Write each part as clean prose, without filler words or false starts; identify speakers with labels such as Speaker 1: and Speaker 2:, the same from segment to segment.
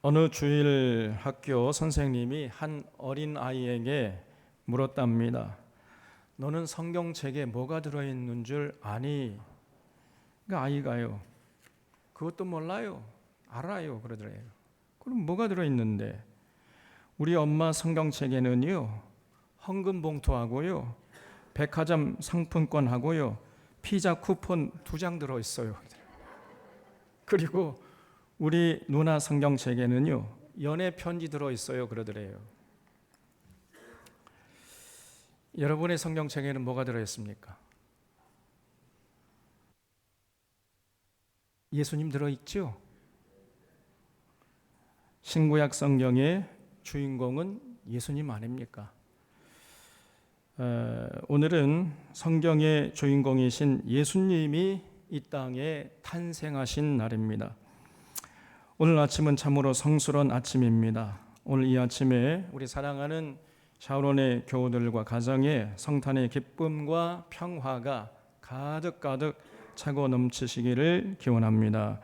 Speaker 1: 어느 주일 학교 선생님이 한 어린 아이에게 물었답니다. 너는 성경책에 뭐가 들어있는 줄 아니? 그 아이가요, 그것도 몰라요. 알아요. 그러더래요. 그럼 뭐가 들어있는데? 우리 엄마 성경책에는요, 헌금 봉투하고요, 백화점 상품권하고요, 피자 쿠폰 2장 들어있어요. 그리고 우리 누나 성경책에는요, 연애 편지 들어있어요. 그러더래요. 여러분의 성경책에는 뭐가 들어있습니까? 예수님 들어있죠? 신구약 성경의 주인공은 예수님 아닙니까? 오늘은 성경의 주인공이신 예수님이 이 땅에 탄생하신 날입니다. 오늘 아침은 참으로 성스러운 아침입니다. 오늘 이 아침에 우리 사랑하는 샤론의 교우들과 가정에 성탄의 기쁨과 평화가 가득가득 차고 넘치시기를 기원합니다.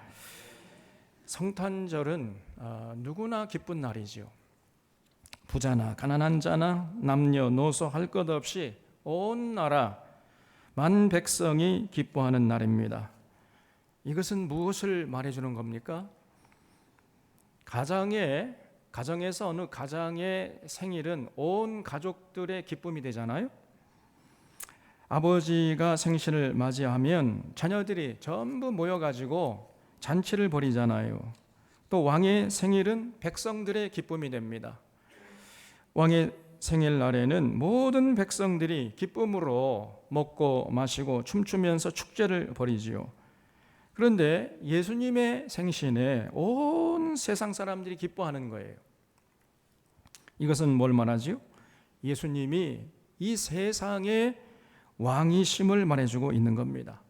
Speaker 1: 성탄절은 누구나 기쁜 날이지요. 부자나 가난한 자나 남녀노소 할 것 없이 온 나라 만 백성이 기뻐하는 날입니다. 이것은 무엇을 말해주는 겁니까? 가정에서 어느 가장의 생일은 온 가족들의 기쁨이 되잖아요. 아버지가 생신을 맞이하면 자녀들이 전부 모여가지고 잔치를 벌이잖아요. 또 왕의 생일은 백성들의 기쁨이 됩니다. 왕의 생일날에는 모든 백성들이 기쁨으로 먹고 마시고 춤추면서 축제를 벌이지요. 그런데 예수님의 생신에 온 세상 사람들이 기뻐하는 거예요. 이것은 뭘 말하지요? 예수님이 이 세상의 왕이심을 말해주고 있는 겁니다.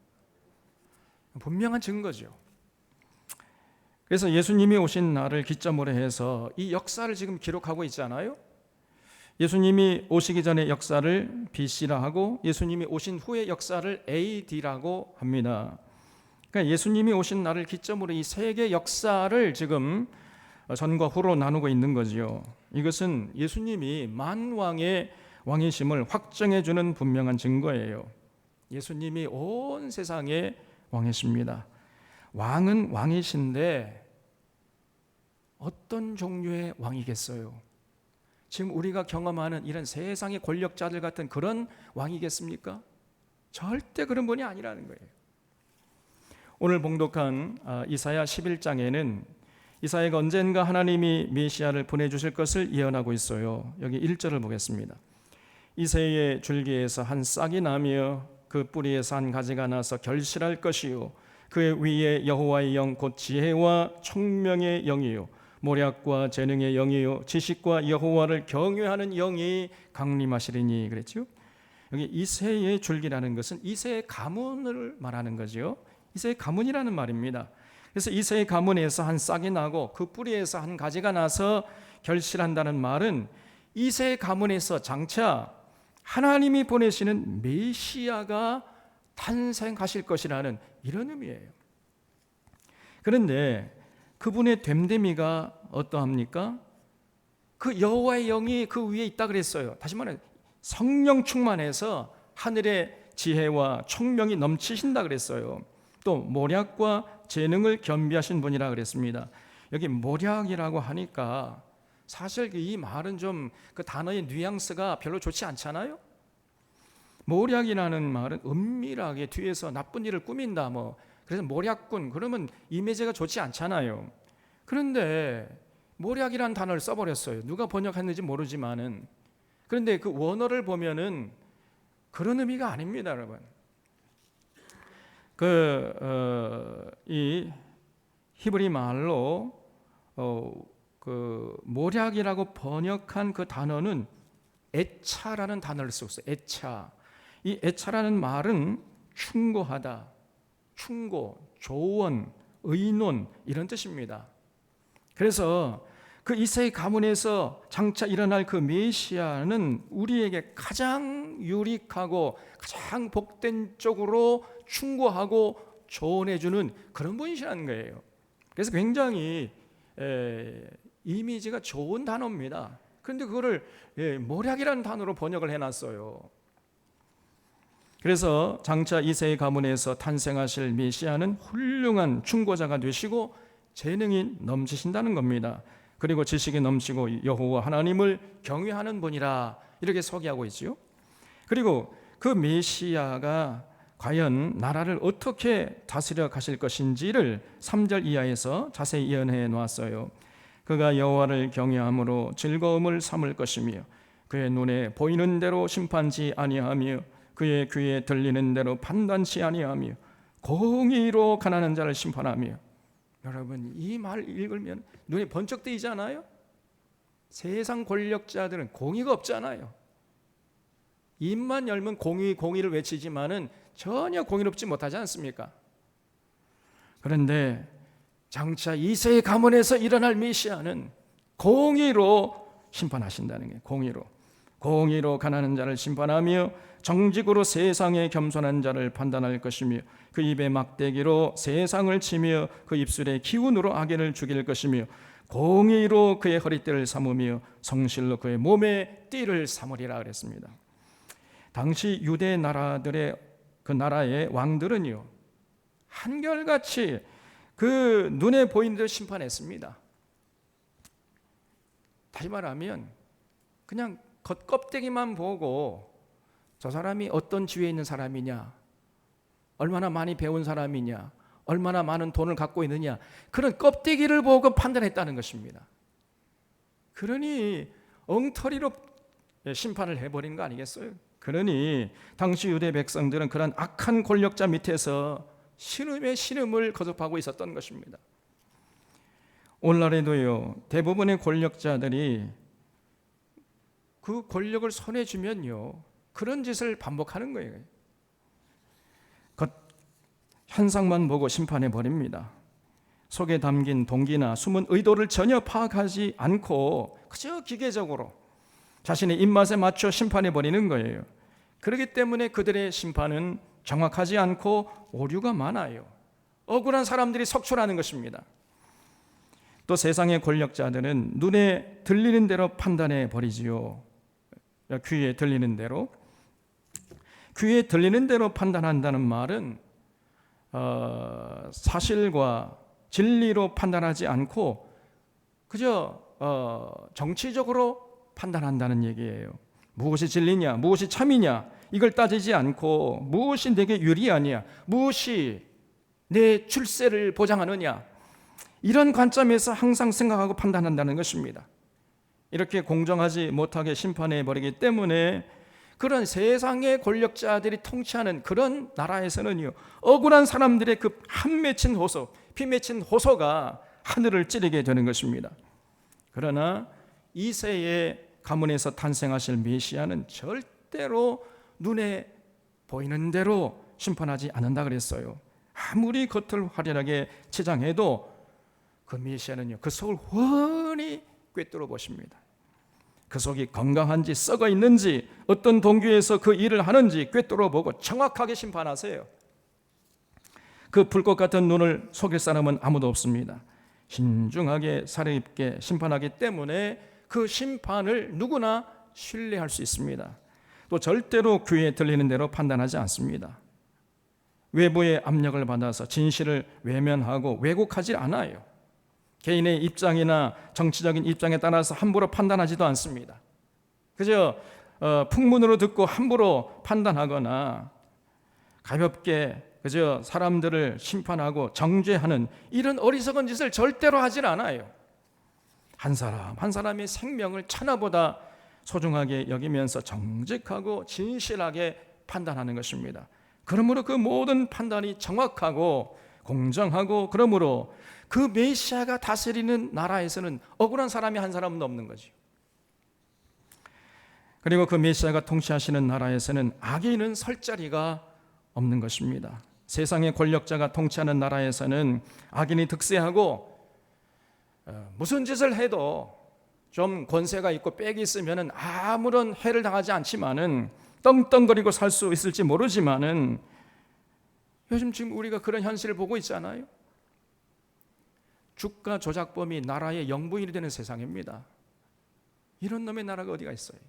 Speaker 1: 분명한 증거죠. 그래서 예수님이 오신 날을 기점으로 해서 이 역사를 지금 기록하고 있잖아요. 예수님이 오시기 전의 역사를 BC라 하고 예수님이 오신 후의 역사를 AD라고 합니다. 그러니까 예수님이 오신 날을 기점으로 이 세계 역사를 지금 전과 후로 나누고 있는 거지요. 이것은 예수님이 만왕의 왕이심을 확정해 주는 분명한 증거예요. 예수님이 온 세상의 왕이십니다. 왕은 왕이신데 어떤 종류의 왕이겠어요? 지금 우리가 경험하는 이런 세상의 권력자들 같은 그런 왕이겠습니까? 절대 그런 분이 아니라는 거예요. 오늘 봉독한 이사야 11장에는 이사야가 언젠가 하나님이 메시아를 보내주실 것을 예언하고 있어요. 여기 1절을 보겠습니다. 이새의 줄기에서 한 싹이 나며 그 뿌리에서 한 가지가 나서 결실할 것이요 그의 위에 여호와의 영 곧 지혜와 총명의 영이요 모략과 재능의 영이요 지식과 여호와를 경외하는 영이 강림하시리니 그랬죠. 여기 이새의 줄기라는 것은 이새의 가문을 말하는 거죠. 이새의 가문이라는 말입니다. 그래서 이새의 가문에서 한 싹이 나고 그 뿌리에서 한 가지가 나서 결실한다는 말은 이새의 가문에서 장차 하나님이 보내시는 메시아가 탄생하실 것이라는 이런 의미예요. 그런데 그분의 됨됨이가 어떠합니까? 그 여호와의 영이 그 위에 있다 그랬어요. 다시 말해 성령 충만해서 하늘의 지혜와 총명이 넘치신다 그랬어요. 또 모략과 재능을 겸비하신 분이라 그랬습니다. 여기 모략이라고 하니까 사실 이 말은 좀 그 단어의 뉘앙스가 별로 좋지 않잖아요. 모략이라는 말은 은밀하게 뒤에서 나쁜 일을 꾸민다 그래서 모략꾼 그러면 이미지가 좋지 않잖아요. 그런데 모략이라는 단어를 써버렸어요. 누가 번역했는지 모르지만은. 그런데 그 원어를 보면은 그런 의미가 아닙니다, 여러분. 이 히브리 말로 모략이라고 번역한 그 단어는 애차라는 단어를 쓰고 있어요. 애차. 이 애차라는 말은 충고하다, 충고, 조언, 의논 이런 뜻입니다. 그래서 그 이새의 가문에서 장차 일어날 그 메시아는 우리에게 가장 유익하고 가장 복된 쪽으로 충고하고 조언해주는 그런 분이시라는 거예요. 그래서 굉장히 이미지가 좋은 단어입니다. 그런데 그거를 모략이라는 단어로 번역을 해놨어요. 그래서 장차 이새의 가문에서 탄생하실 메시아는 훌륭한 충고자가 되시고 재능이 넘치신다는 겁니다. 그리고 지식이 넘치고 여호와 하나님을 경외하는 분이라 이렇게 소개하고 있지요. 그리고 그 메시아가 과연 나라를 어떻게 다스려 가실 것인지를 3절 이하에서 자세히 예언해 놓았어요. 그가 여호와를 경외함으로 즐거움을 삼을 것이며 그의 눈에 보이는 대로 심판치 아니하며 그의 귀에 들리는 대로 판단치 아니하며 공의로 가난한 자를 심판하며. 여러분, 이 말 읽으면 눈이 번쩍 뜨이잖아요. 세상 권력자들은 공의가 없잖아요. 입만 열면 공의를 외치지만은 전혀 공의롭지 못하지 않습니까? 그런데 장차 이새의 가문에서 일어날 메시아는 공의로 심판하신다는 거예요. 공의로 가난한 자를 심판하며 정직으로 세상에 겸손한 자를 판단할 것이며 그 입에 막대기로 세상을 치며 그 입술에 기운으로 악인을 죽일 것이며 공의로 그의 허리띠를 삼으며 성실로 그의 몸에 띠를 삼으리라 그랬습니다. 당시 유대 나라들의 그 나라의 왕들은요, 한결같이 그 눈에 보이는 대로 심판했습니다. 다시 말하면 그냥 겉껍데기만 보고 저 사람이 어떤 지위에 있는 사람이냐, 얼마나 많이 배운 사람이냐, 얼마나 많은 돈을 갖고 있느냐, 그런 껍데기를 보고 판단했다는 것입니다. 그러니 엉터리로 심판을 해버린 거 아니겠어요? 그러니 당시 유대 백성들은 그런 악한 권력자 밑에서 신음의 신음을 거듭하고 있었던 것입니다. 오늘날에도요, 대부분의 권력자들이 그 권력을 손에 쥐면요, 그런 짓을 반복하는 거예요. 현상만 보고 심판해 버립니다. 속에 담긴 동기나 숨은 의도를 전혀 파악하지 않고 그저 기계적으로 자신의 입맛에 맞춰 심판해 버리는 거예요. 그렇기 때문에 그들의 심판은 정확하지 않고 오류가 많아요. 억울한 사람들이 속출하는 것입니다. 또 세상의 권력자들은 눈에 들리는 대로 판단해 버리지요. 귀에 들리는 대로 판단한다는 말은 사실과 진리로 판단하지 않고 그저 정치적으로 판단한다는 얘기예요. 무엇이 진리냐, 무엇이 참이냐, 이걸 따지지 않고 무엇이 내게 유리하냐, 무엇이 내 출세를 보장하느냐, 이런 관점에서 항상 생각하고 판단한다는 것입니다. 이렇게 공정하지 못하게 심판해 버리기 때문에 그런 세상의 권력자들이 통치하는 그런 나라에서는요, 억울한 사람들의 그 한 맺힌 호소, 피 맺힌 호소가 하늘을 찌르게 되는 것입니다. 그러나 이새의 가문에서 탄생하실 메시아는 절대로 눈에 보이는 대로 심판하지 않는다 그랬어요. 아무리 겉을 화려하게 치장해도 그 메시아는요, 그 속을 훤히 꿰뚫어 보십니다. 그 속이 건강한지 썩어 있는지, 어떤 동기에서 그 일을 하는지 꿰뚫어 보고 정확하게 심판하세요. 그 불꽃 같은 눈을 속일 사람은 아무도 없습니다. 신중하게 살아있게 심판하기 때문에 그 심판을 누구나 신뢰할 수 있습니다. 또 절대로 귀에 들리는 대로 판단하지 않습니다. 외부의 압력을 받아서 진실을 외면하고 왜곡하지 않아요. 개인의 입장이나 정치적인 입장에 따라서 함부로 판단하지도 않습니다. 그저 풍문으로 듣고 함부로 판단하거나 가볍게 그저 사람들을 심판하고 정죄하는 이런 어리석은 짓을 절대로 하질 않아요. 한 사람 한 사람의 생명을 천하보다 소중하게 여기면서 정직하고 진실하게 판단하는 것입니다. 그러므로 그 모든 판단이 정확하고 공정하고, 그러므로 그 메시아가 다스리는 나라에서는 억울한 사람이 한 사람도 없는 거죠. 그리고 그 메시아가 통치하시는 나라에서는 악인은 설 자리가 없는 것입니다. 세상의 권력자가 통치하는 나라에서는 악인이 득세하고 무슨 짓을 해도 좀 권세가 있고 빽이 있으면 아무런 해를 당하지 않지만은 떵떵거리고 살 수 있을지 모르지만은 요즘 지금 우리가 그런 현실을 보고 있잖아요. 주가 조작범이 나라의 영부인이 되는 세상입니다. 이런 놈의 나라가 어디가 있어요?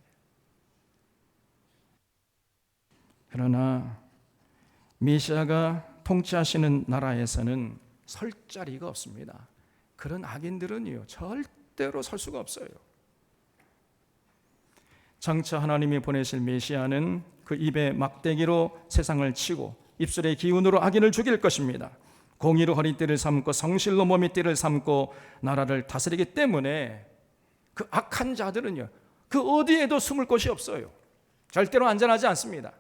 Speaker 1: 그러나 메시아가 통치하시는 나라에서는 설 자리가 없습니다. 그런 악인들은요, 절대로 설 수가 없어요. 장차 하나님이 보내실 메시아는 그 입에 막대기로 세상을 치고 입술의 기운으로 악인을 죽일 것입니다. 공의로 허리띠를 삼고 성실로 몸의 띠를 삼고 나라를 다스리기 때문에 그 악한 자들은요, 그 어디에도 숨을 곳이 없어요. 절대로 안전하지 않습니다.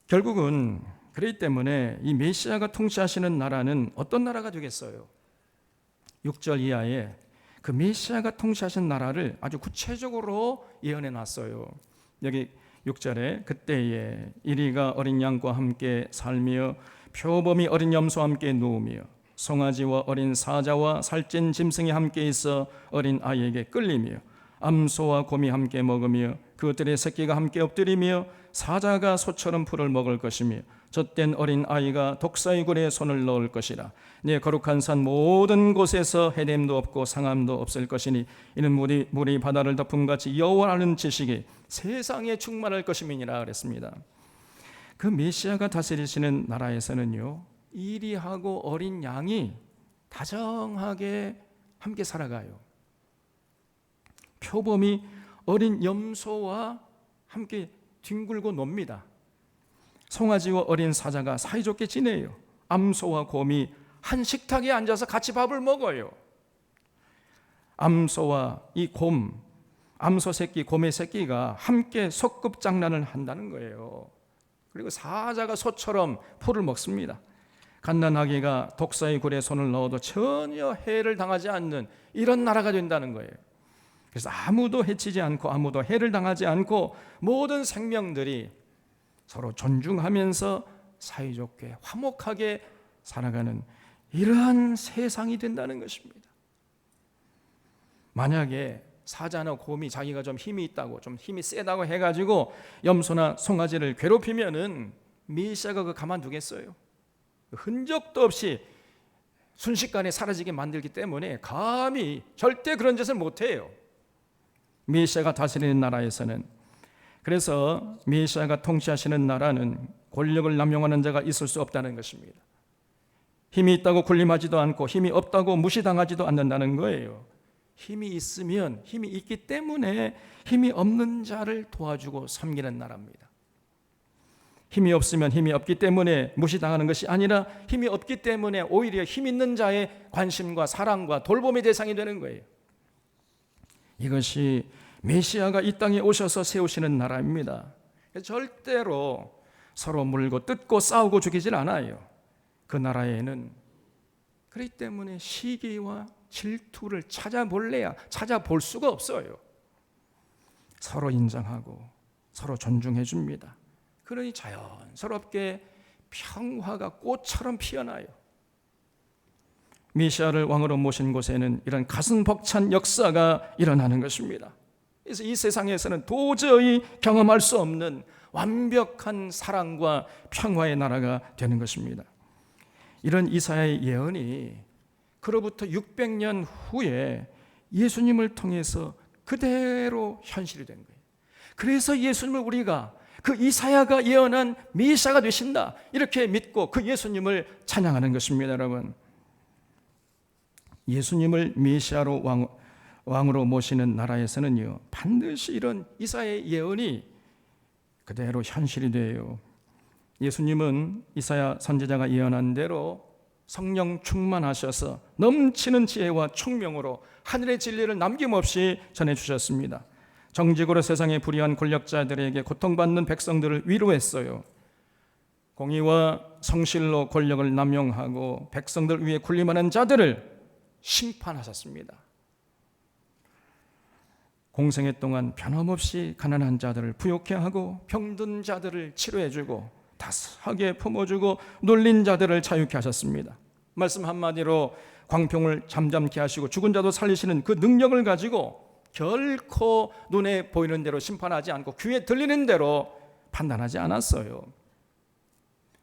Speaker 1: 결국은 그렇기 때문에 이 메시아가 통치하시는 나라는 어떤 나라가 되겠어요? 6절 이하에 그 메시아가 통치하신 나라를 아주 구체적으로 예언해 놨어요. 여기 6절에 그때에 이리가 어린 양과 함께 살며 표범이 어린 염소와 함께 누우며 송아지와 어린 사자와 살찐 짐승이 함께 있어 어린 아이에게 끌리며 암소와 곰이 함께 먹으며 그들의 새끼가 함께 엎드리며 사자가 소처럼 풀을 먹을 것이며 젖된 어린 아이가 독사의 굴에 손을 넣을 것이라. 네 거룩한 산 모든 곳에서 해됨도 없고 상함도 없을 것이니 이는 물이 바다를 덮음같이 여호와라는 지식이 세상에 충만할 것임이니라 그랬습니다. 그 메시아가 다스리시는 나라에서는요, 이리하고 어린 양이 다정하게 함께 살아가요. 표범이 어린 염소와 함께 뒹굴고 놉니다. 송아지와 어린 사자가 사이좋게 지내요. 암소와 곰이 한 식탁에 앉아서 같이 밥을 먹어요. 암소와 이 곰, 암소 새끼, 곰의 새끼가 함께 소꿉장난을 한다는 거예요. 그리고 사자가 소처럼 풀을 먹습니다. 갓난아기가 독사의 굴에 손을 넣어도 전혀 해를 당하지 않는 이런 나라가 된다는 거예요. 그래서 아무도 해치지 않고 아무도 해를 당하지 않고 모든 생명들이 서로 존중하면서 사이좋게 화목하게 살아가는 이러한 세상이 된다는 것입니다. 만약에 사자나 곰이 자기가 좀 힘이 있다고, 좀 힘이 세다고 해가지고 염소나 송아지를 괴롭히면은 메시아가 그 가만두겠어요? 흔적도 없이 순식간에 사라지게 만들기 때문에 감히 절대 그런 짓을 못해요. 메시아가 다스리는 나라에서는. 그래서 메시아가 통치하시는 나라는 권력을 남용하는 자가 있을 수 없다는 것입니다. 힘이 있다고 군림하지도 않고 힘이 없다고 무시당하지도 않는다는 거예요. 힘이 있으면 힘이 있기 때문에 힘이 없는 자를 도와주고 섬기는 나라입니다. 힘이 없으면 힘이 없기 때문에 무시당하는 것이 아니라 힘이 없기 때문에 오히려 힘 있는 자의 관심과 사랑과 돌봄의 대상이 되는 거예요. 이것이 메시아가 이 땅에 오셔서 세우시는 나라입니다. 절대로 서로 물고 뜯고 싸우고 죽이질 않아요. 그 나라에는 그렇기 때문에 시기와 질투를 찾아볼래야 찾아볼 수가 없어요. 서로 인정하고 서로 존중해 줍니다. 그러니 자연스럽게 평화가 꽃처럼 피어나요. 메시아를 왕으로 모신 곳에는 이런 가슴 벅찬 역사가 일어나는 것입니다. 그래서 이 세상에서는 도저히 경험할 수 없는 완벽한 사랑과 평화의 나라가 되는 것입니다. 이런 이사야의 예언이 그로부터 600년 후에 예수님을 통해서 그대로 현실이 된 거예요. 그래서 예수님을 우리가 그 이사야가 예언한 메시아가 되신다 이렇게 믿고 그 예수님을 찬양하는 것입니다. 여러분, 예수님을 메시아로 왕으로 모시는 나라에서는요, 반드시 이런 이사야의 예언이 그대로 현실이 돼요. 예수님은 이사야 선지자가 예언한 대로 성령 충만하셔서 넘치는 지혜와 총명으로 하늘의 진리를 남김없이 전해주셨습니다. 정직으로 세상에 불의한 권력자들에게 고통받는 백성들을 위로했어요. 공의와 성실로 권력을 남용하고 백성들 위에 군림하는 자들을 심판하셨습니다. 공생애 동안 변함없이 가난한 자들을 부욕해 하고 병든 자들을 치료해주고 따스하게 품어주고 놀린 자들을 자유케 하셨습니다. 말씀 한마디로 광평을 잠잠케 하시고 죽은 자도 살리시는 그 능력을 가지고 결코 눈에 보이는 대로 심판하지 않고 귀에 들리는 대로 판단하지 않았어요.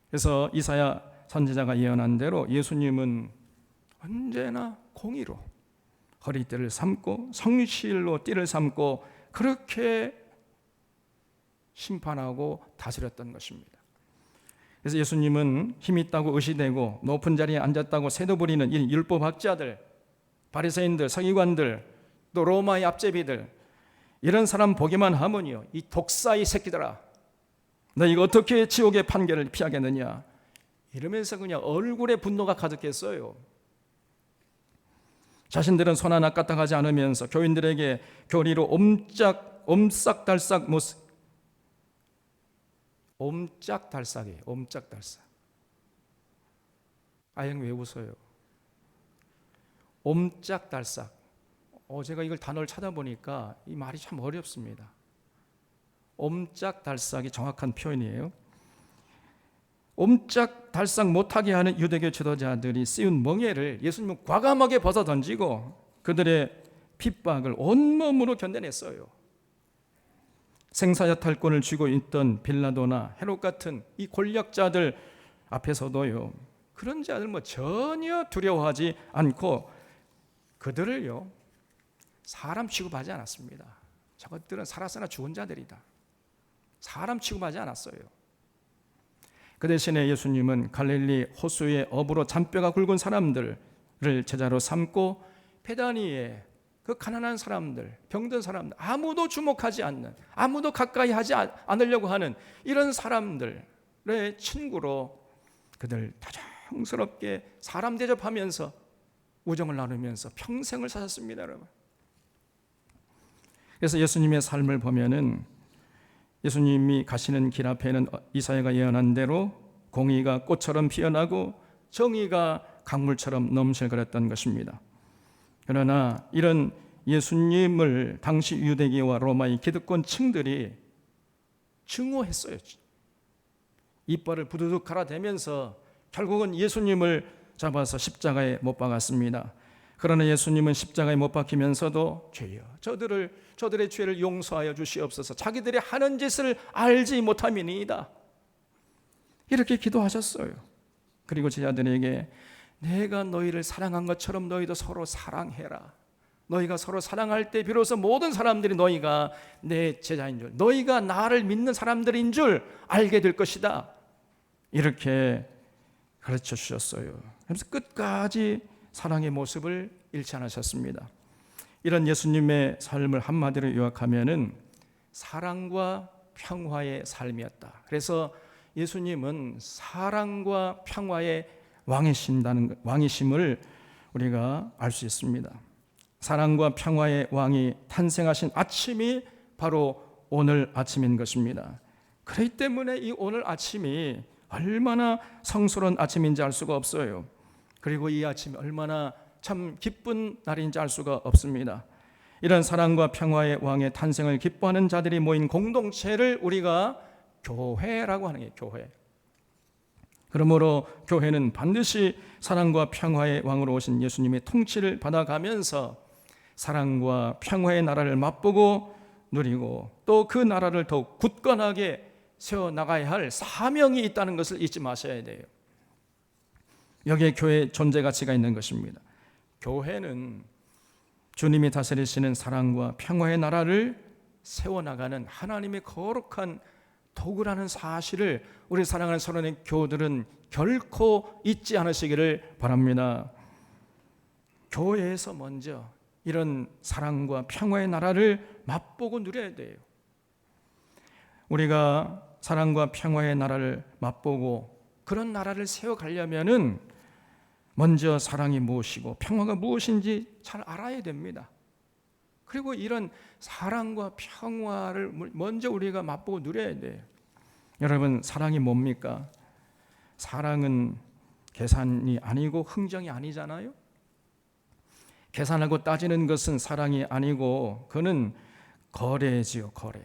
Speaker 1: 그래서 이사야 선지자가 예언한 대로 예수님은 언제나 공의로 허리띠를 삼고 성실로 띠를 삼고 그렇게 심판하고 다스렸던 것입니다. 그래서 예수님은 힘 있다고 의시되고 높은 자리에 앉았다고 세도 부리는 이 율법학자들, 바리새인들, 서기관들, 또 로마의 앞제비들, 이런 사람 보기만 하면요, 이 독사의 새끼들아, 너희가 어떻게 지옥의 판결을 피하겠느냐, 이러면서 그냥 얼굴에 분노가 가득했어요. 자신들은 손 하나 까딱하지 않으면서 교인들에게 교리로 옴짝달싹이에요. 옴짝달싹. 아영 왜 웃어요? 옴짝달싹. 제가 이걸 단어를 찾아보니까 이 말이 참 어렵습니다. 옴짝달싹이 정확한 표현이에요. 옴짝달싹 못하게 하는 유대교 지도자들이 씌운 멍에를 예수님은 과감하게 벗어 던지고 그들의 핍박을 온몸으로 견뎌냈어요. 생사여탈권을 쥐고 있던 빌라도나 헤롯 같은 이 권력자들 앞에서도요, 그런 자들 전혀 두려워하지 않고 그들을요, 사람 취급하지 않았습니다. 저것들은 살았으나 죽은 자들이다. 사람 취급하지 않았어요. 그 대신에 예수님은 갈릴리 호수의 어부로 잔뼈가 굵은 사람들을 제자로 삼고 베다니에 그 가난한 사람들, 병든 사람들, 아무도 주목하지 않는, 아무도 가까이 하지 않으려고 하는 이런 사람들의 친구로 그들 다정스럽게 사람 대접하면서 우정을 나누면서 평생을 사셨습니다, 여러분. 그래서 예수님의 삶을 보면은 예수님이 가시는 길 앞에는 이사야가 예언한 대로 공의가 꽃처럼 피어나고 정의가 강물처럼 넘실거렸던 것입니다. 그러나 이런 예수님을 당시 유대계와 로마의 기득권층들이 증오했어요. 이빨을 부두둑 갈아대면서 결국은 예수님을 잡아서 십자가에 못 박았습니다. 그러나 예수님은 십자가에 못 박히면서도 주여 저들의 죄를 용서하여 주시옵소서, 자기들이 하는 짓을 알지 못함이니이다, 이렇게 기도하셨어요. 그리고 제자들에게 내가 너희를 사랑한 것처럼 너희도 서로 사랑해라. 너희가 서로 사랑할 때 비로소 모든 사람들이 너희가 내 제자인 줄, 너희가 나를 믿는 사람들인 줄 알게 될 것이다, 이렇게 가르쳐 주셨어요. 그래서 끝까지 사랑의 모습을 잃지 않으셨습니다. 이런 예수님의 삶을 한마디로 요약하면은 사랑과 평화의 삶이었다. 그래서 예수님은 사랑과 평화의 왕이심을 우리가 알 수 있습니다. 사랑과 평화의 왕이 탄생하신 아침이 바로 오늘 아침인 것입니다. 그렇기 때문에 이 오늘 아침이 얼마나 성스러운 아침인지 알 수가 없어요. 그리고 이 아침이 얼마나 참 기쁜 날인지 알 수가 없습니다. 이런 사랑과 평화의 왕의 탄생을 기뻐하는 자들이 모인 공동체를 우리가 교회라고 하는 게 교회. 그러므로 교회는 반드시 사랑과 평화의 왕으로 오신 예수님의 통치를 받아가면서 사랑과 평화의 나라를 맛보고 누리고 또 그 나라를 더욱 굳건하게 세워나가야 할 사명이 있다는 것을 잊지 마셔야 돼요. 여기에 교회의 존재 가치가 있는 것입니다. 교회는 주님이 다스리시는 사랑과 평화의 나라를 세워나가는 하나님의 거룩한 도구라는 사실을 우리 사랑하는 서론의 교우들은 결코 잊지 않으시기를 바랍니다. 교회에서 먼저 이런 사랑과 평화의 나라를 맛보고 누려야 돼요. 우리가 사랑과 평화의 나라를 맛보고 그런 나라를 세워가려면은 먼저 사랑이 무엇이고 평화가 무엇인지 잘 알아야 됩니다. 그리고 이런 사랑과 평화를 먼저 우리가 맛보고 누려야 돼요. 여러분, 사랑이 뭡니까? 사랑은 계산이 아니고 흥정이 아니잖아요. 계산하고 따지는 것은 사랑이 아니고 그는 거래지요, 거래.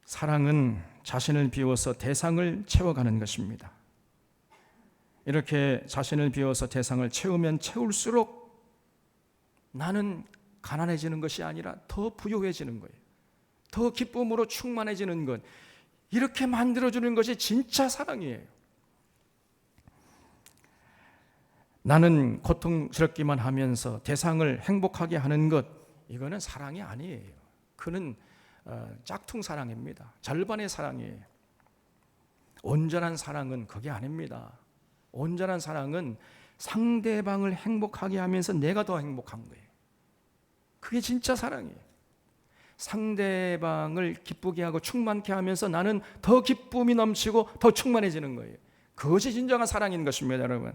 Speaker 1: 사랑은 자신을 비워서 대상을 채워가는 것입니다. 이렇게 자신을 비워서 대상을 채우면 채울수록 나는 가난해지는 것이 아니라 더 부유해지는 거예요. 더 기쁨으로 충만해지는 것. 이렇게 만들어주는 것이 진짜 사랑이에요. 나는 고통스럽기만 하면서 대상을 행복하게 하는 것, 이거는 사랑이 아니에요. 그는 짝퉁 사랑입니다. 절반의 사랑이에요. 온전한 사랑은 그게 아닙니다. 온전한 사랑은 상대방을 행복하게 하면서 내가 더 행복한 거예요. 그게 진짜 사랑이에요. 상대방을 기쁘게 하고 충만케 하면서 나는 더 기쁨이 넘치고 더 충만해지는 거예요. 그것이 진정한 사랑인 것입니다, 여러분.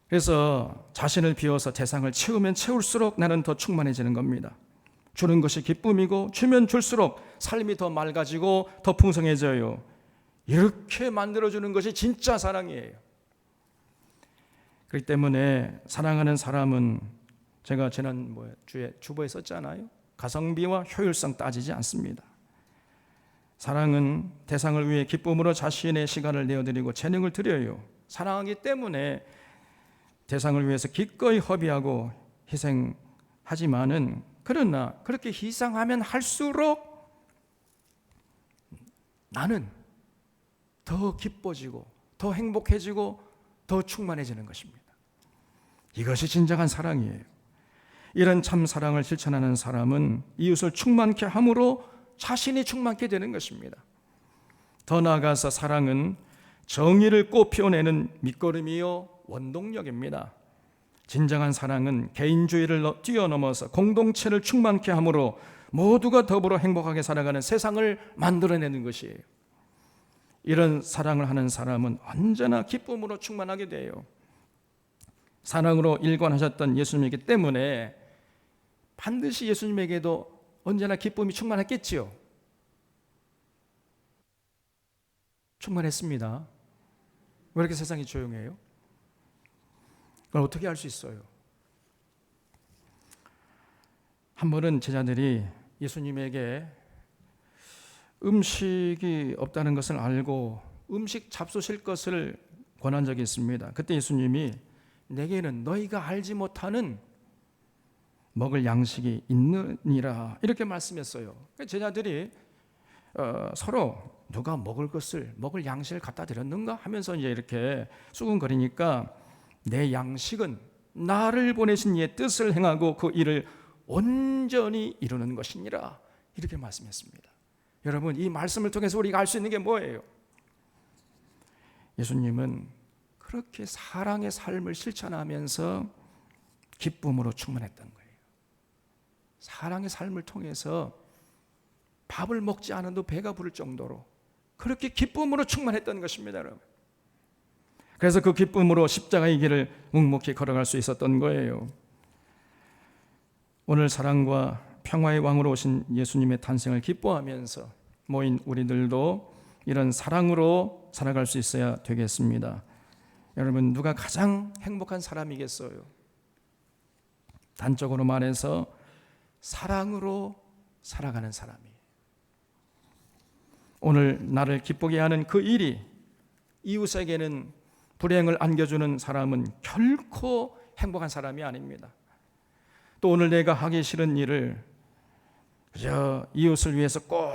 Speaker 1: 그래서 자신을 비워서 대상을 채우면 채울수록 나는 더 충만해지는 겁니다. 주는 것이 기쁨이고 주면 줄수록 삶이 더 맑아지고 더 풍성해져요. 이렇게 만들어주는 것이 진짜 사랑이에요. 그렇기 때문에 사랑하는 사람은, 제가 지난 주에 주보에 썼잖아요. 가성비와 효율성 따지지 않습니다. 사랑은 대상을 위해 기쁨으로 자신의 시간을 내어드리고 재능을 드려요. 사랑하기 때문에 대상을 위해서 기꺼이 허비하고 희생하지만은, 그러나 그렇게 희생하면 할수록 나는 더 기뻐지고 더 행복해지고 더 충만해지는 것입니다. 이것이 진정한 사랑이에요. 이런 참 사랑을 실천하는 사람은 이웃을 충만케 함으로 자신이 충만케 되는 것입니다. 더 나아가서 사랑은 정의를 꽃피워내는 밑거름이요 원동력입니다. 진정한 사랑은 개인주의를 뛰어넘어서 공동체를 충만케 함으로 모두가 더불어 행복하게 살아가는 세상을 만들어내는 것이에요. 이런 사랑을 하는 사람은 언제나 기쁨으로 충만하게 돼요. 사랑으로 일관하셨던 예수님이기 때문에 반드시 예수님에게도 언제나 기쁨이 충만했겠지요. 충만했습니다. 왜 이렇게 세상이 조용해요? 그걸 어떻게 알 수 있어요? 한 번은 제자들이 예수님에게 음식이 없다는 것을 알고 음식 잡수실 것을 권한 적이 있습니다. 그때 예수님이 내게는 너희가 알지 못하는 먹을 양식이 있느니라, 이렇게 말씀했어요. 제자들이 서로 누가 먹을 양식을 갖다 드렸는가 하면서 이제 이렇게 수군거리니까, 내 양식은 나를 보내신 이의 뜻을 행하고 그 일을 온전히 이루는 것이니라, 이렇게 말씀했습니다. 여러분, 이 말씀을 통해서 우리가 알 수 있는 게 뭐예요? 예수님은 그렇게 사랑의 삶을 실천하면서 기쁨으로 충만했던 거예요. 사랑의 삶을 통해서 밥을 먹지 않아도 배가 부를 정도로 그렇게 기쁨으로 충만했던 것입니다, 여러분. 그래서 그 기쁨으로 십자가의 길을 묵묵히 걸어갈 수 있었던 거예요. 오늘 사랑과 평화의 왕으로 오신 예수님의 탄생을 기뻐하면서 모인 우리들도 이런 사랑으로 살아갈 수 있어야 되겠습니다. 여러분, 누가 가장 행복한 사람이겠어요? 단적으로 말해서 사랑으로 살아가는 사람이에요. 오늘 나를 기쁘게 하는 그 일이 이웃에게는 불행을 안겨주는 사람은 결코 행복한 사람이 아닙니다. 또 오늘 내가 하기 싫은 일을 그저 이웃을 위해서 꼭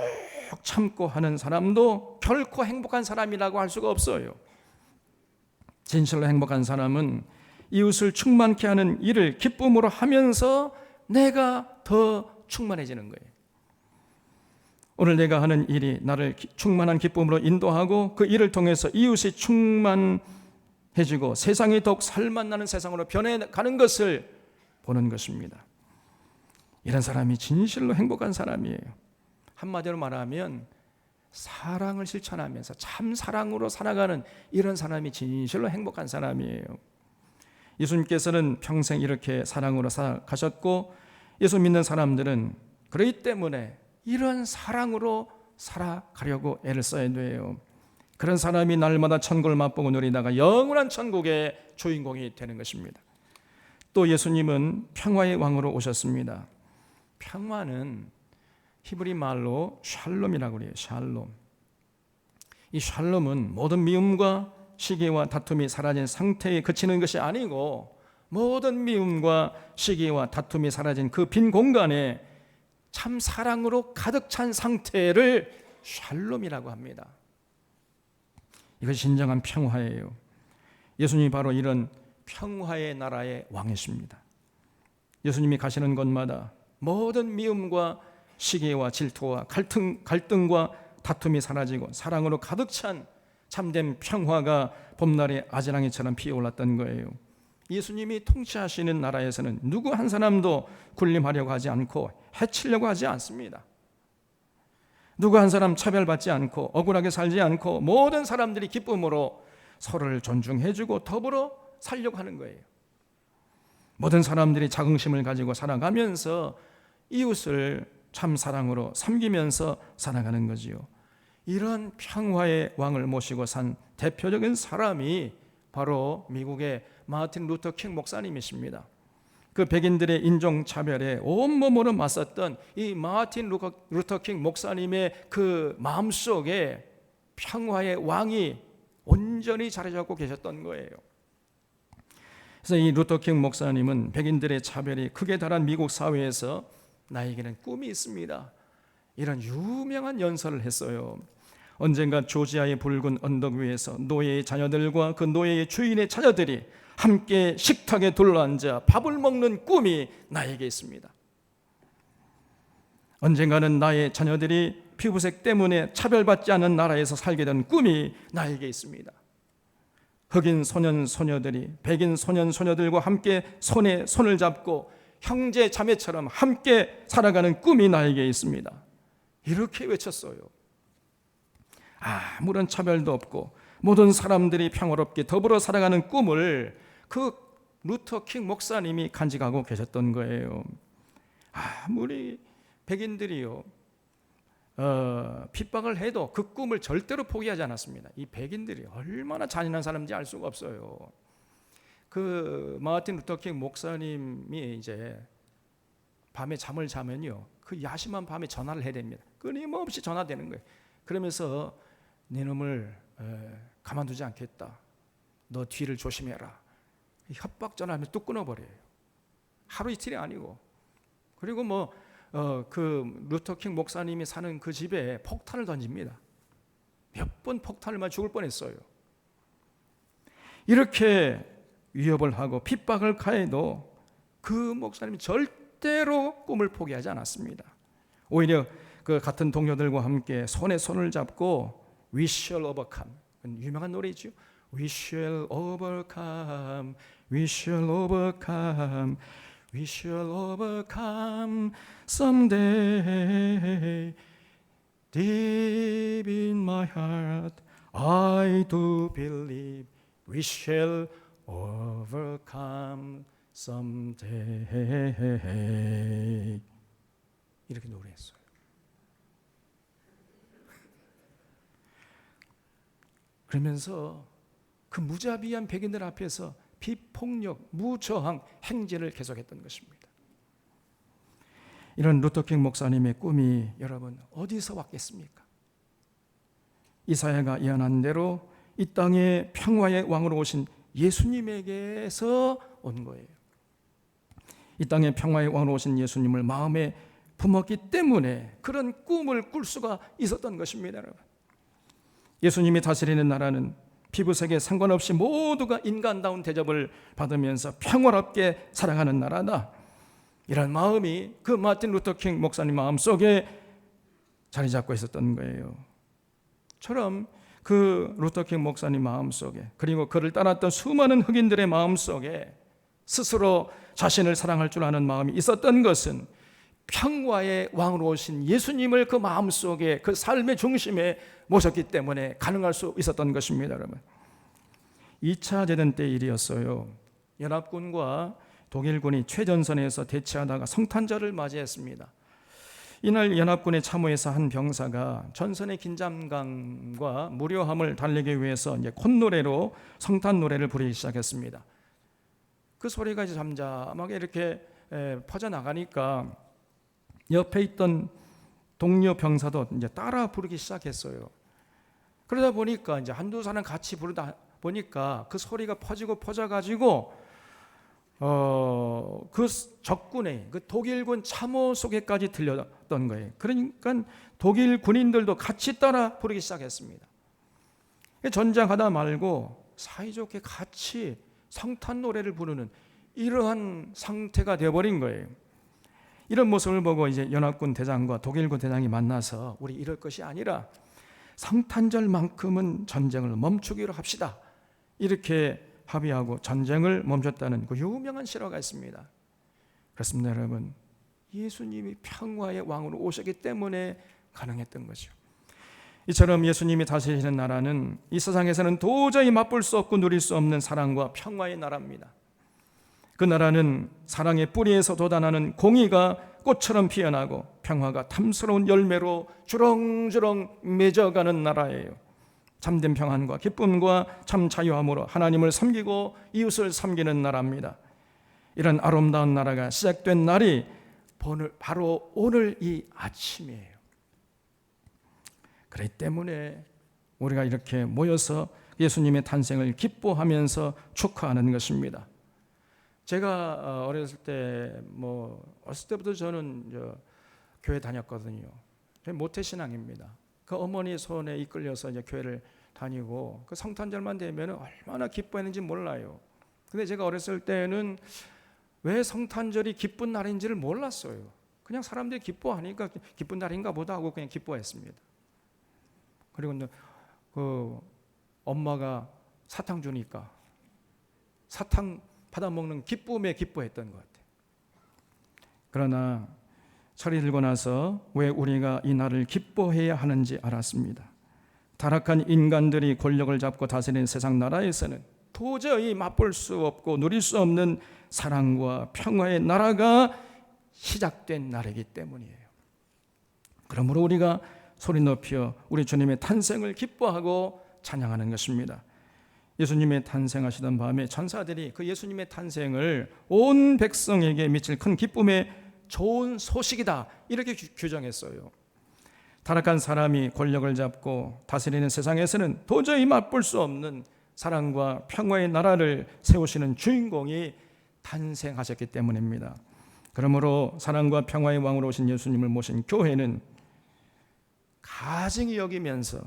Speaker 1: 참고 하는 사람도 결코 행복한 사람이라고 할 수가 없어요. 진실로 행복한 사람은 이웃을 충만케 하는 일을 기쁨으로 하면서 내가 더 충만해지는 거예요. 오늘 내가 하는 일이 나를 충만한 기쁨으로 인도하고 그 일을 통해서 이웃이 충만해지고 세상이 더욱 살맛나는 세상으로 변해가는 것을 보는 것입니다. 이런 사람이 진실로 행복한 사람이에요. 한마디로 말하면 사랑을 실천하면서 참 사랑으로 살아가는 이런 사람이 진실로 행복한 사람이에요. 예수님께서는 평생 이렇게 사랑으로 살아가셨고, 예수 믿는 사람들은 그렇기 때문에 이런 사랑으로 살아가려고 애를 써야 돼요. 그런 사람이 날마다 천국을 맛보고 누리다가 영원한 천국의 주인공이 되는 것입니다. 또 예수님은 평화의 왕으로 오셨습니다. 평화는 히브리 말로 샬롬이라고 그래요. 샬롬. 이 샬롬은 모든 미움과 시기와 다툼이 사라진 상태에 그치는 것이 아니고, 모든 미움과 시기와 다툼이 사라진 그 빈 공간에 참 사랑으로 가득 찬 상태를 샬롬이라고 합니다. 이것이 진정한 평화예요. 예수님이 바로 이런 평화의 나라의 왕이십니다. 예수님이 가시는 곳마다 모든 미움과 시기와 질투와 갈등과 다툼이 사라지고 사랑으로 가득 찬 참된 평화가 봄날의 아지랑이처럼 피어올랐던 거예요. 예수님이 통치하시는 나라에서는 누구 한 사람도 군림하려고 하지 않고 해치려고 하지 않습니다. 누구 한 사람 차별받지 않고 억울하게 살지 않고 모든 사람들이 기쁨으로 서로를 존중해주고 더불어 살려고 하는 거예요. 모든 사람들이 자긍심을 가지고 살아가면서 이웃을 참 사랑으로 섬기면서 살아가는 거지요. 이런 평화의 왕을 모시고 산 대표적인 사람이 바로 미국의 마틴 루터 킹 목사님이십니다. 그 백인들의 인종차별에 온몸으로 맞섰던 이 마틴 루터 킹 목사님의 그 마음속에 평화의 왕이 온전히 자리 잡고 계셨던 거예요. 그래서 이 루터 킹 목사님은 백인들의 차별이 극에 달한 미국 사회에서 나에게는 꿈이 있습니다, 이런 유명한 연설을 했어요. 언젠가 조지아의 붉은 언덕 위에서 노예의 자녀들과 그 노예의 주인의 자녀들이 함께 식탁에 둘러앉아 밥을 먹는 꿈이 나에게 있습니다. 언젠가는 나의 자녀들이 피부색 때문에 차별받지 않은 나라에서 살게 된 꿈이 나에게 있습니다. 흑인 소년 소녀들이 백인 소년 소녀들과 함께 손에 손을 잡고 형제 자매처럼 함께 살아가는 꿈이 나에게 있습니다. 이렇게 외쳤어요. 아무런 차별도 없고 모든 사람들이 평화롭게 더불어 살아가는 꿈을 그 루터 킹 목사님이 간직하고 계셨던 거예요. 아무리 백인들이요 핍박을 해도 그 꿈을 절대로 포기하지 않았습니다. 이 백인들이 얼마나 잔인한 사람인지 알 수가 없어요. 그 마틴 루터 킹 목사님이 이제 밤에 잠을 자면요, 그 야심한 밤에 전화를 해야 됩니다. 끊임없이 전화되는 거예요. 그러면서 네 놈을 가만두지 않겠다, 너 뒤를 조심해라, 협박 전화하면 뚝 끊어버려요. 하루 이틀이 아니고. 그리고 그 루터 킹 목사님이 사는 그 집에 폭탄을 던집니다. 몇 번 폭탄을 맞아 죽을 뻔했어요. 이렇게 위협을 하고 핍박을 가해도 그 목사님이 절대로 꿈을 포기하지 않았습니다. 오히려 그 같은 동료들과 함께 손에 손을 잡고 We shall overcome, 유명한 노래이죠. We shall overcome, we shall overcome, we shall overcome someday. Deep in my heart, I do believe we shall overcome someday. 이렇게 노래했어요. 그러면서 그 무자비한 백인들 앞에서 비폭력, 무저항 행진을 계속했던 것입니다. 이런 루터 킹 목사님의 꿈이 여러분 어디서 왔겠습니까? 이사야가 예언한 대로 이 땅에 평화의 왕으로 오신 예수님에게서 온 거예요. 이 땅에 평화의 왕으로 오신 예수님을 마음에 품었기 때문에 그런 꿈을 꿀 수가 있었던 것입니다, 여러분. 예수님이 다스리는 나라는 피부색에 상관없이 모두가 인간다운 대접을 받으면서 평화롭게 살아가는 나라다, 이런 마음이 그 마틴 루터 킹 목사님 마음속에 자리 잡고 있었던 거예요. 처럼 그 루터 킹 목사님 마음속에, 그리고 그를 따랐던 수많은 흑인들의 마음속에 스스로 자신을 사랑할 줄 아는 마음이 있었던 것은 평화의 왕으로 오신 예수님을 그 마음속에, 그 삶의 중심에 모셨기 때문에 가능할 수 있었던 것입니다, 여러분. 2차 대전 때 일이었어요. 연합군과 독일군이 최전선에서 대치하다가 성탄절을 맞이했습니다. 이날 연합군의 참호에서 한 병사가 전선의 긴장감과 무료함을 달래기 위해서 이제 콧노래로 성탄 노래를 부르기 시작했습니다. 그 소리가 이제 잠잠하게 이렇게 퍼져나가니까 옆에 있던 동료 병사도 이제 따라 부르기 시작했어요. 그러다 보니까 이제 한두 사람 같이 부르다 보니까 그 소리가 퍼져가지고 그 적군의 그 독일군 참호 속에까지 들렸던 거예요. 그러니까 독일 군인들도 같이 따라 부르기 시작했습니다. 전장하다 말고 사이좋게 같이 성탄 노래를 부르는 이러한 상태가 되어버린 거예요. 이런 모습을 보고 이제 연합군 대장과 독일군 대장이 만나서 우리 이럴 것이 아니라 성탄절만큼은 전쟁을 멈추기로 합시다. 이렇게 합의하고 전쟁을 멈췄다는 그 유명한 실화가 있습니다. 그렇습니다, 여러분. 예수님이 평화의 왕으로 오셨기 때문에 가능했던 거죠. 이처럼 예수님이 다스리시는 나라는 이 세상에서는 도저히 맛볼 수 없고 누릴 수 없는 사랑과 평화의 나라입니다. 그 나라는 사랑의 뿌리에서 돋아나는 공의가 꽃처럼 피어나고 평화가 탐스러운 열매로 주렁주렁 맺어가는 나라예요. 참된 평안과 기쁨과 참 자유함으로 하나님을 섬기고 이웃을 섬기는 나라입니다. 이런 아름다운 나라가 시작된 날이 바로 오늘 이 아침이에요. 그렇기 때문에 우리가 이렇게 모여서 예수님의 탄생을 기뻐하면서 축하하는 것입니다. 제가 어렸을 때부터 저는 교회 다녔거든요. 모태신앙입니다. 그 어머니 손에 이끌려서 이제 교회를 다니고 그 성탄절만 되면 얼마나 기뻐했는지 몰라요. 근데 제가 어렸을 때는 왜 성탄절이 기쁜 날인지를 몰랐어요. 그냥 사람들이 기뻐하니까 기쁜 날인가 보다 하고 그냥 기뻐했습니다. 그리고 그 엄마가 사탕 주니까 사탕 받아 먹는 기쁨에 기뻐했던 것 같아요. 그러나 철이 들고 나서 왜 우리가 이 날을 기뻐해야 하는지 알았습니다. 타락한 인간들이 권력을 잡고 다스리는 세상 나라에서는 도저히 맛볼 수 없고 누릴 수 없는 사랑과 평화의 나라가 시작된 날이기 때문이에요. 그러므로 우리가 소리 높여 우리 주님의 탄생을 기뻐하고 찬양하는 것입니다. 예수님의 탄생하시던 밤에 천사들이 그 예수님의 탄생을 온 백성에게 미칠 큰 기쁨의 좋은 소식이다 이렇게 규정했어요. 타락한 사람이 권력을 잡고 다스리는 세상에서는 도저히 맛볼 수 없는 사랑과 평화의 나라를 세우시는 주인공이 탄생하셨기 때문입니다. 그러므로 사랑과 평화의 왕으로 오신 예수님을 모신 교회는 가증히 여기면서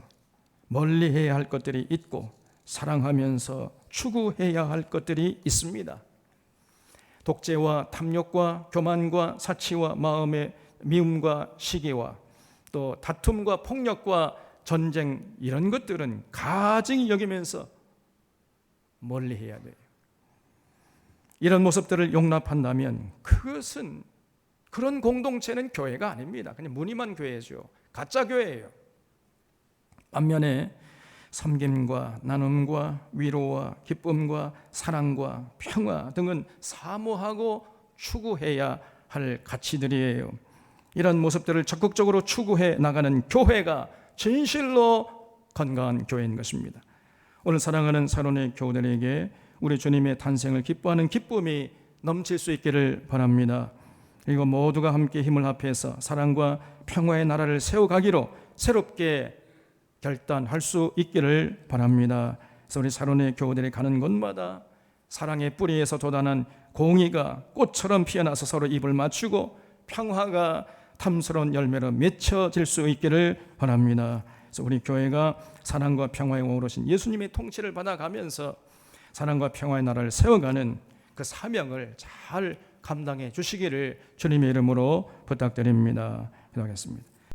Speaker 1: 멀리해야 할 것들이 있고 사랑하면서 추구해야 할 것들이 있습니다. 독재와 탐욕과 교만과 사치와 마음의 미움과 시기와 또 다툼과 폭력과 전쟁 이런 것들은 가증히 여기면서 멀리해야 돼요. 이런 모습들을 용납한다면 그런 공동체는 교회가 아닙니다. 그냥 무늬만 교회죠. 가짜 교회예요. 반면에 섬김과 나눔과 위로와 기쁨과 사랑과 평화 등은 사모하고 추구해야 할 가치들이에요. 이런 모습들을 적극적으로 추구해 나가는 교회가 진실로 건강한 교회인 것입니다. 오늘 사랑하는 사론의 교우들에게 우리 주님의 탄생을 기뻐하는 기쁨이 넘칠 수 있기를 바랍니다. 그리고 모두가 함께 힘을 합해서 사랑과 평화의 나라를 세워가기로 새롭게 결단할 수 있기를 바랍니다. 그래서 우리 사론의 교우들이 가는 곳마다 사랑의 뿌리에서 돋아난 공의가 꽃처럼 피어나서 서로 입을 맞추고 평화가 탐스러운 열매로 맺혀질 수 있기를 바랍니다. 그래서 우리 교회가 사랑과 평화의 왕으로 오신 예수님의 통치를 받아가면서 사랑과 평화의 나라를 세워가는 그 사명을 잘 감당해 주시기를 주님의 이름으로 부탁드립니다. 기도하겠습니다.